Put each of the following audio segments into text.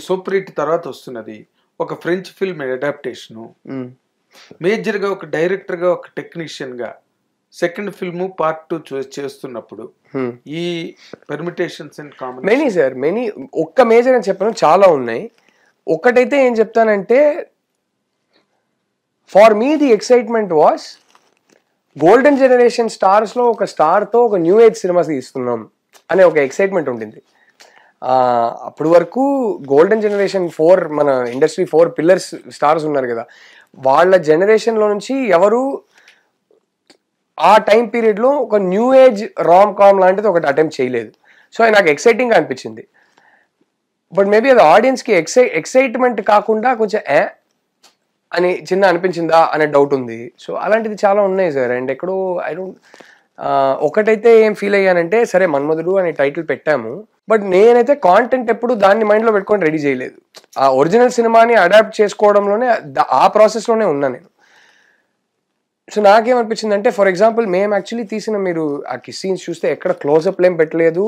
Super hit తర్వాత వస్తున్నది ఒక ఫ్రెంచ్ ఫిల్మ్ అడాప్టేషను. మేజర్గా ఒక డైరెక్టర్గా ఒక టెక్నీషియన్గా సెకండ్ ఫిల్మ్ పార్ట్ 2 చేస్తున్నప్పుడు ఈ permutations and combination many sir many. ఒక్క మేజర్ అని చెప్పను, చాలా ఉన్నాయి. ఒక్కటైతే ఏం చెప్తానంటే, for me the excitement was golden generation స్టార్స్లో ఒక స్టార్తో ఒక న్యూ ఏజ్ సినిమా తీస్తున్నాం అనే ఒక ఎక్సైట్మెంట్ ఉండింది. అప్పటి వరకు గోల్డెన్ జనరేషన్ 4 మన ఇండస్ట్రీ 4 పిల్లర్స్ స్టార్స్ ఉన్నారు కదా, వాళ్ళ జనరేషన్లో నుంచి ఎవరు ఆ టైం పీరియడ్లో ఒక న్యూ ఏజ్ రామ్ కామ్ లాంటిది ఒకటి అటెంప్ట్ చేయలేదు. సో అది నాకు ఎక్సైటింగ్గా అనిపించింది. బట్ మేబీ అది ఆడియన్స్కి ఎక్సైట్మెంట్ కాకుండా కొంచెం అని చిన్న అనిపించిందా అనే డౌట్ ఉంది. సో అలాంటిది చాలా ఉన్నాయి సార్. అండ్ ఎక్కడో ఐ డోంట్ ఒకటైతే ఏం ఫీల్ అయ్యానంటే, సరే మన్మధుడు అనే టైటిల్ పెట్టాము, బట్ నేనైతే కాంటెంట్ ఎప్పుడు దాన్ని మైండ్లో పెట్టుకొని రెడీ చేయలేదు. ఆ ఒరిజినల్ సినిమాని అడాప్ట్ చేసుకోవడంలోనే ఆ ప్రాసెస్లోనే ఉన్నా నేను. సో నాకేమనిపించిందంటే, ఫర్ ఎగ్జాంపుల్ మేము యాక్చువల్లీ తీసిన, మీరు ఆ కిస్ సీన్స్ చూస్తే ఎక్కడ క్లోజప్లు ఏం పెట్టలేదు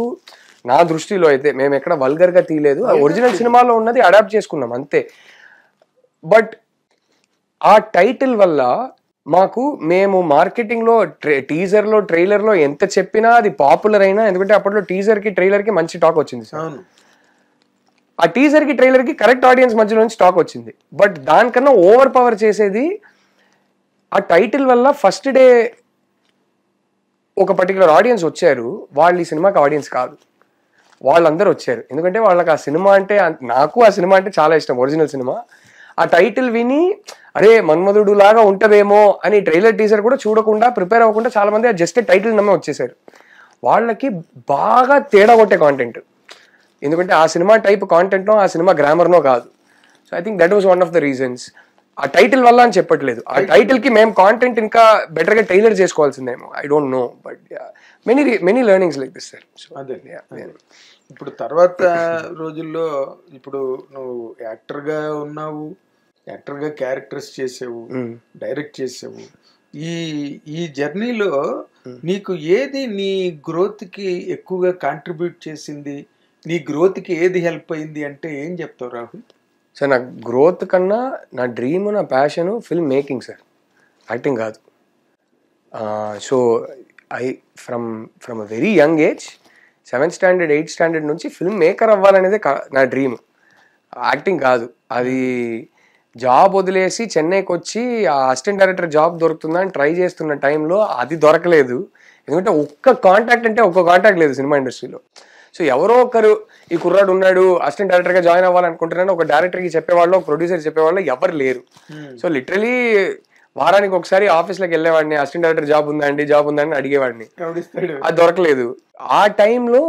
నా దృష్టిలో అయితే. మేము ఎక్కడ వల్గర్గా తీయలేదు. ఆ ఒరిజినల్ సినిమాలో ఉన్నది అడాప్ట్ చేసుకున్నాం అంతే. బట్ ఆ టైటిల్ వల్ల మాకు, మేము మార్కెటింగ్లో టీజర్లో ట్రైలర్లో ఎంత చెప్పినా అది పాపులర్ అయినా, ఎందుకంటే అప్పట్లో టీజర్కి ట్రైలర్కి మంచి టాక్ వచ్చింది సార్. ఆ టీజర్కి ట్రైలర్కి కరెక్ట్ ఆడియన్స్ మధ్యలో నుంచి టాక్ వచ్చింది. బట్ దానికన్నా ఓవర్ పవర్ చేసేది ఆ టైటిల్ వల్ల. ఫస్ట్ డే ఒక పర్టికులర్ ఆడియన్స్ వచ్చారు, వాళ్ళు ఈ సినిమాకి ఆడియన్స్ కాదు, వాళ్ళందరూ వచ్చారు. ఎందుకంటే వాళ్ళకి ఆ సినిమా అంటే, నాకు ఆ సినిమా అంటే చాలా ఇష్టం, ఒరిజినల్ సినిమా. ఆ టైటిల్ విని అరే మన్మధుడు లాగా ఉంటుందేమో అని ట్రైలర్ టీజర్ కూడా చూడకుండా, ప్రిపేర్ అవ్వకుండా చాలా మంది ఆ జస్ట్ టైటిల్ నమ్మే వచ్చేసారు. వాళ్ళకి బాగా తేడా కొట్టే కాంటెంట్, ఎందుకంటే ఆ సినిమా టైప్ కాంటెంట్నో ఆ సినిమా గ్రామర్నో కాదు. So I think that was one of the reasons. ఆ టైటిల్ వల్ల అని చెప్పట్లేదు, ఆ టైటిల్కి మేము కాంటెంట్ ఇంకా బెటర్గా టైలర్ చేసుకోవాల్సిందేమో, I don't know. But many learnings like this sir. అదే ఇప్పుడు తర్వాత రోజుల్లో, ఇప్పుడు నువ్వు యాక్టర్గా ఉన్నావు, యాక్టర్గా క్యారెక్టర్స్ చేసావు, డైరెక్ట్ చేసావు. ఈ జర్నీలో నీకు ఏది నీ గ్రోత్కి ఎక్కువగా కాంట్రిబ్యూట్ చేసింది, నీ గ్రోత్కి ఏది హెల్ప్ అయింది అంటే ఏం చెప్తావు రాహుల్? సార్ నా గ్రోత్ కన్నా నా డ్రీమ్, నా passion film making sir, acting కాదు. So from a very young age, 7th standard 8th standard నుంచి ఫిల్మ్ మేకర్ అవ్వాలనేదే నా డ్రీమ్, యాక్టింగ్ కాదు. అది జాబ్ వదిలేసి చెన్నైకి వచ్చి ఆ అసిస్టెంట్ డైరెక్టర్ జాబ్ దొరుకుతుందా అని ట్రై చేస్తున్న టైంలో అది దొరకలేదు. ఎందుకంటే ఒక్క కాంటాక్ట్ అంటే ఒక్క కాంటాక్ట్ లేదు సినిమా ఇండస్ట్రీలో. సో ఎవరో ఒకరు, ఈ కుర్రాడు ఉన్నాడు అసిస్టెంట్ డైరెక్టర్గా జాయిన్ అవ్వాలనుకుంటున్నాను, ఒక డైరెక్టర్కి చెప్పేవాళ్ళు, ఒక ప్రొడ్యూసర్ చెప్పేవాళ్ళు ఎవరు లేరు. సో లిటరలీ వారానికి ఒకసారి ఆఫీస్లోకి వెళ్ళేవాడిని, అసిస్టెంట్ డైరెక్టర్ జాబ్ ఉందా అని అడిగేవాడిని, అది దొరకలేదు. ఆ టైంలో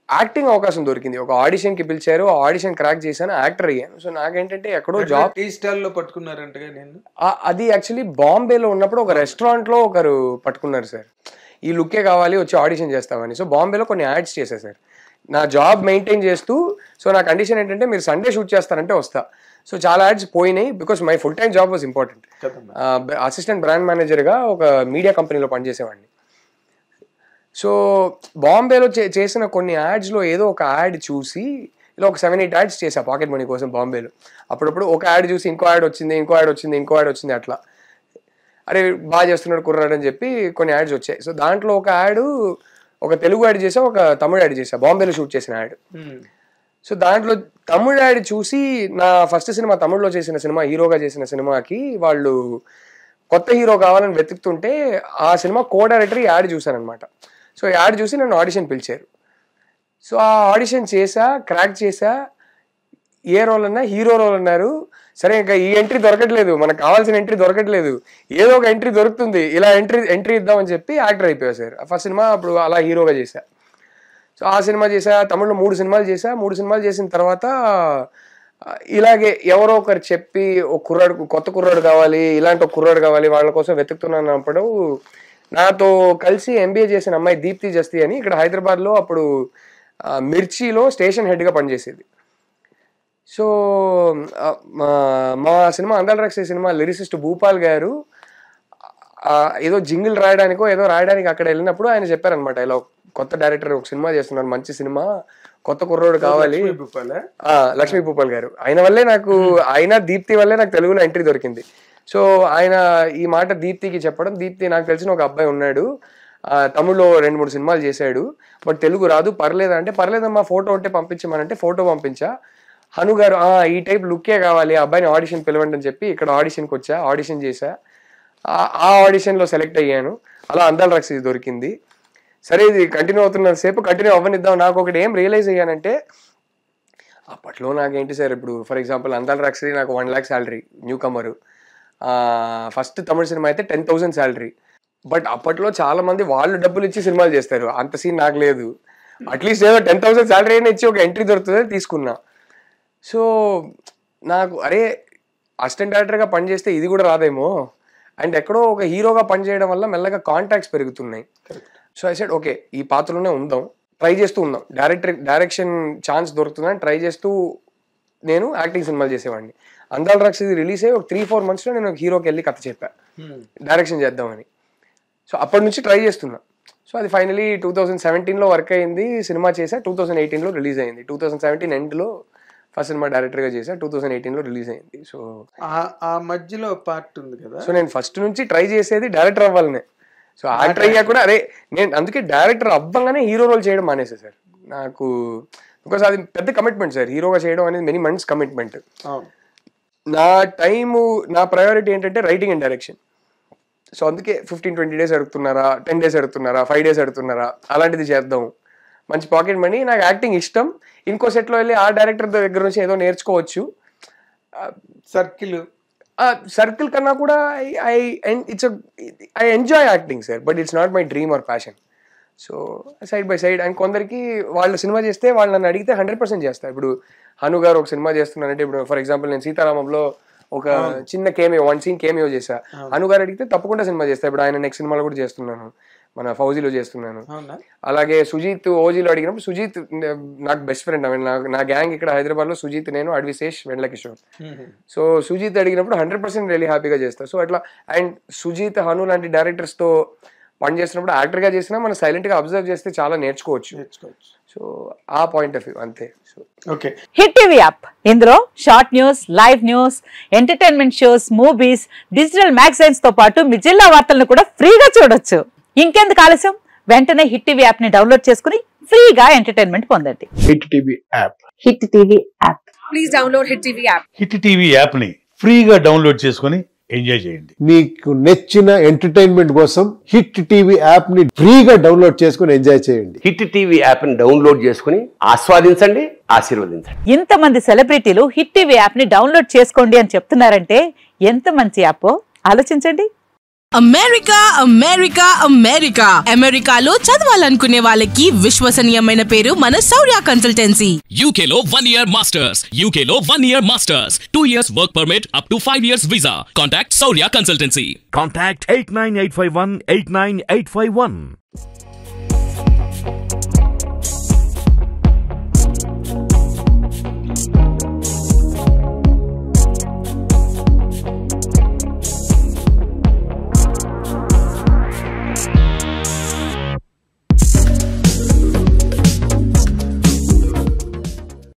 యాక్టింగ్ అవకాశం దొరికింది, ఒక ఆడిషన్కి పిలిచారు, ఆ ఆడిషన్ క్రాక్ చేశాను, యాక్టర్ అయ్యాను. సో నాకేంటంటే ఎక్కడో జాబ్ టీ స్టాల్లో పట్టుకున్నారంటగా నేను. అది యాక్చువల్లీ బాంబేలో ఉన్నప్పుడు ఒక రెస్టారెంట్లో ఒకరు పట్టుకున్నారు సార్, ఈ లుక్కే కావాలి వచ్చి ఆడిషన్ చేస్తామని. సో బాంబేలో కొన్ని యాడ్స్ చేశారు సార్, నా జాబ్ మెయింటైన్ చేస్తూ. సో నా కండిషన్ ఏంటంటే, మీరు సండే షూట్ చేస్తారంటే వస్తా. సో చాలా యాడ్స్ పోయినాయి, because my full time job was important. Assistant brand మేనేజర్గా ఒక మీడియా కంపెనీలో పనిచేసేవాడిని. సో బాంబేలో చేసిన కొన్ని యాడ్స్లో ఏదో ఒక యాడ్ చూసి, ఇలా ఒక 7-8 యాడ్స్ చేశా పాకెట్ మనీ కోసం బాంబేలో. అప్పుడప్పుడు ఒక యాడ్ చూసి ఇంకో యాడ్ వచ్చింది అట్లా. అరే బాగా చేస్తున్నాడు కుర్రాడు అని చెప్పి కొన్ని యాడ్స్ వచ్చాయి. సో దాంట్లో ఒక యాడ్, ఒక తెలుగు యాడ్ చేసా, ఒక తమిళ యాడ్ చేసా, బాంబేలో షూట్ చేసిన యాడ్. సో దాంట్లో తమిళ యాడ్ చూసి, నా ఫస్ట్ సినిమా తమిళ్లో చేసిన సినిమా, హీరోగా చేసిన సినిమాకి వాళ్ళు కొత్త హీరో కావాలని వెతుకుతుంటే ఆ సినిమా కో డైరెక్టర్ యాడ్ చూశానమాట. సో యాడ్ చూసి నన్ను ఆడిషన్ పిలిచారు. సో ఆ ఆడిషన్ చేసా, క్రాక్ చేసా. ఏ రోల్ అన్నా హీరో రోల్ అన్నారు. సరే ఇంకా ఈ ఎంట్రీ దొరకట్లేదు, మనకు కావాల్సిన ఎంట్రీ దొరకట్లేదు, ఏదో ఒక ఎంట్రీ దొరుకుతుంది, ఇలా ఎంట్రీ ఇద్దామని చెప్పి యాక్టర్ అయిపోయావు సార్. ఫస్ట్ సినిమా అప్పుడు అలా హీరోగా చేశా. సో ఆ సినిమా చేశా, తమిళ్లో 3 సినిమాలు చేశా. 3 సినిమాలు చేసిన తర్వాత ఇలాగే ఎవరో ఒకరు చెప్పి, ఒక కుర్రాడు, కొత్త కుర్రాడు కావాలి, ఇలాంటి ఒక కుర్రాడు కావాలి, వాళ్ళ కోసం వెతుకుతున్నాను. నాతో కలిసి ఎంబీఏ చేసిన అమ్మాయి దీప్తి జస్తి అని ఇక్కడ హైదరాబాద్లో అప్పుడు మిర్చిలో స్టేషన్ హెడ్గా పనిచేసేది. సో మా సినిమా అందాల రక్షే సినిమా లిరిసిస్ట్ భూపాల్ గారు ఏదో జింగిల్ రాయడానికో ఏదో రాయడానికి అక్కడ వెళ్ళినప్పుడు ఆయన చెప్పారనమాట, ఇలా కొత్త డైరెక్టర్ ఒక సినిమా చేస్తున్నారు, మంచి సినిమా, కొత్త కుర్రోడు కావాలి. లక్ష్మీ భూపాల్ గారు. ఆయన వల్లే నాకు, ఆయన దీప్తి వల్లే నాకు తెలుగులో ఎంట్రీ దొరికింది. సో ఆయన ఈ మాట దీప్తికి చెప్పడం, దీప్తి నాకు తెలిసిన ఒక అబ్బాయి ఉన్నాడు, తమిళ్లో 2-3 సినిమాలు చేశాడు, బట్ తెలుగు రాదు, పర్లేదా అంటే పర్లేదమ్మా ఫోటో ఉంటే పంపించమనంటే ఫోటో పంపించా. హను గారు ఈ టైప్ లుక్కే కావాలి, ఆ అబ్బాయిని ఆడిషన్ పిలవండి అని చెప్పి ఇక్కడ ఆడిషన్కి వచ్చా, ఆడిషన్ చేశా. ఆ ఆడిషన్లో సెలెక్ట్ అయ్యాను. అలా అందాల రాక్షసి దొరికింది. సరే ఇది కంటిన్యూ అవుతున్న సేపు కంటిన్యూ అవ్వనిద్దాం. నాకు ఒకటి ఏం రియలైజ్ అయ్యానంటే, అప్పట్లో నాకేంటి సార్, ఇప్పుడు ఫర్ ఎగ్జాంపుల్ అందాల రాక్షసి నాకు 1 lakh శాలరీ, న్యూ కమరు. ఫస్ట్ తమిళ సినిమా అయితే 10,000 శాలరీ. బట్ అప్పట్లో చాలా మంది వాళ్ళు డబ్బులు ఇచ్చి సినిమాలు చేస్తారు, అంత సీన్ నాకు లేదు. అట్లీస్ట్ ఏదో 10,000 శాలరీ అయినా ఇచ్చి ఒక ఎంట్రీ దొరుకుతుందని తీసుకున్నా. సో నాకు అరే అసిస్టెంట్ డైరెక్టర్గా పనిచేస్తే ఇది కూడా రాదేమో, అండ్ ఎక్కడో ఒక హీరోగా పనిచేయడం వల్ల మెల్లగా కాంటాక్ట్స్ పెరుగుతున్నాయి. సో ఐ సెడ్ ఓకే ఈ పాత్రలోనే ఉందాం, ట్రై చేస్తూ ఉందాం, డైరెక్షన్ ఛాన్స్ దొరుకుతుందని ట్రై చేస్తూ నేను యాక్టింగ్ సినిమాలు చేసేవాడిని. అందాల రాక్షసి రిలీజ్ అయ్యి ఒక 3-4 monthsలో నేను ఒక హీరోకి వెళ్ళి కథ చెప్పా డైరెక్షన్ చేద్దామని. సో అప్పటి నుంచి ట్రై చేస్తున్నా. సో అది ఫైనలీ 2017లో వర్క్ అయింది, సినిమా చేసా. 2018లో రిలీజ్ అయింది. 2017 ఎండ్లో ఫస్ట్ సినిమా డైరెక్టర్గా చేసా. 2018లో రిలీజ్ అయింది. సో ఆ మధ్యలో పార్ట్ ఉంది కదా. సో నేను ఫస్ట్ నుంచి ట్రై చేసేది డైరెక్టర్ అవ్వాలనే. సో యాక్టర్ అయ్యా కూడా అరే నేను అందుకే డైరెక్టర్ అవ్వగానే హీరో రోల్ చేయడం మానేసా సార్. నాకు బికాస్ అది పెద్ద కమిట్మెంట్ సార్, హీరోగా చేయడం అనేది many months కమిట్మెంట్. నా టైము, నా ప్రయారిటీ ఏంటంటే రైటింగ్ అండ్ డైరెక్షన్. సో అందుకే 15-20 days అడుగుతున్నారా, 10 days అడుగుతున్నారా, 5 days అడుగుతున్నారా, అలాంటిది చేద్దాం, మంచి పాకెట్ మనీ. నాకు యాక్టింగ్ ఇష్టం, ఇంకో సెట్లో వెళ్ళి ఆ డైరెక్టర్ దగ్గర నుంచి ఏదో నేర్చుకోవచ్చు. సర్కిల్ కన్నా కూడా I enjoy acting sir, but it's not my dream are passion. So side by side. And కొందరికి వాళ్ళు సినిమా చేస్తే వాళ్ళు నన్ను అడిగితే 100% చేస్తారు. ఇప్పుడు హను గారు ఒక సినిమా చేస్తున్నారంటే, ఇప్పుడు ఫర్ ఎగ్జాంపుల్ నేను సీతారామంలో ఒక చిన్న కేమియో, 1 scene కేమియో చేశా. హను గారు అడిగితే తప్పకుండా సినిమా చేస్తా. ఇప్పుడు ఆయన నెక్స్ట్ సినిమాలో కూడా చేస్తున్నాను, మన ఫౌజీలో చేస్తున్నాను. అలాగే సుజీత్ ఓజీలో అడిగినప్పుడు, సుజీత్ నాకు బెస్ట్ ఫ్రెండ్, నా గ్యాంగ్ ఇక్కడ హైదరాబాద్ లో సుజీత్, నేను, అడ్విశేష్, వెండ్ల కిషోర్. సో సుజీత్ అడిగినప్పుడు 100% రియలీ హ్యాపీగా చేస్తా. సో అట్లా. అండ్ సుజీత్, హను లాంటి డైరెక్టర్స్ తో పని చేసినప్పుడు యాక్టర్ గా చేసినా మనం సైలెంట్ గా అబ్జర్వ్ చేస్తే చాలా నేర్చుకోవచ్చు. సో ఆ పాయింట్ ఆఫ్ వ్యూ అంతే. So okay. Hit TV app, ఇందులో short news, live news, entertainment shows, movies, digital magazines తో పాటు మీ జిల్లా వార్తలను కూడా ఫ్రీగా చూడొచ్చు. ఇంకెందుకు ఆలస్యం, వెంటనే హిట్ టీవీ యాప్ ని డౌన్లోడ్ చేసుకుని ఫ్రీగా ఎంటర్టైన్మెంట్ పొందండి. Hit TV app. Hit TV app. Please download hit TV app. Hit TV app ని ఫ్రీగా డౌన్లోడ్ చేసుకుని ఎంజాయ్ చేయండి. మీకు నచ్చిన ఎంటర్టైన్మెంట్ కోసం హిట్ టీవీ యాప్ ని ఫ్రీగా డౌన్లోడ్ చేసుకుని ఎంజాయ్ చేయండి. హిట్ టీవీ యాప్ ని డౌన్లోడ్ చేసుకుని ఆస్వాదించండి, ఆశీర్వదించండి. ఇంతమంది సెలబ్రిటీలు హిట్ టీవీ యాప్ ని డౌన్లోడ్ చేసుకోండి అని చెప్తున్నారంటే ఎంత మంచి యాప్ ఆలోచించండి. అమెరికా అమెరికా అమెరికా అమెరికాలో చదవాలనుకునే వాళ్ళకి విశ్వసనీయమైన పేరు మన శౌర్య కన్సల్టెన్సీ. UK లో 1 year masters, UK లో 1 year masters, 2 years work permit up to 5 years visa. Contact Saurya Consultancy. Contact 89851 89851.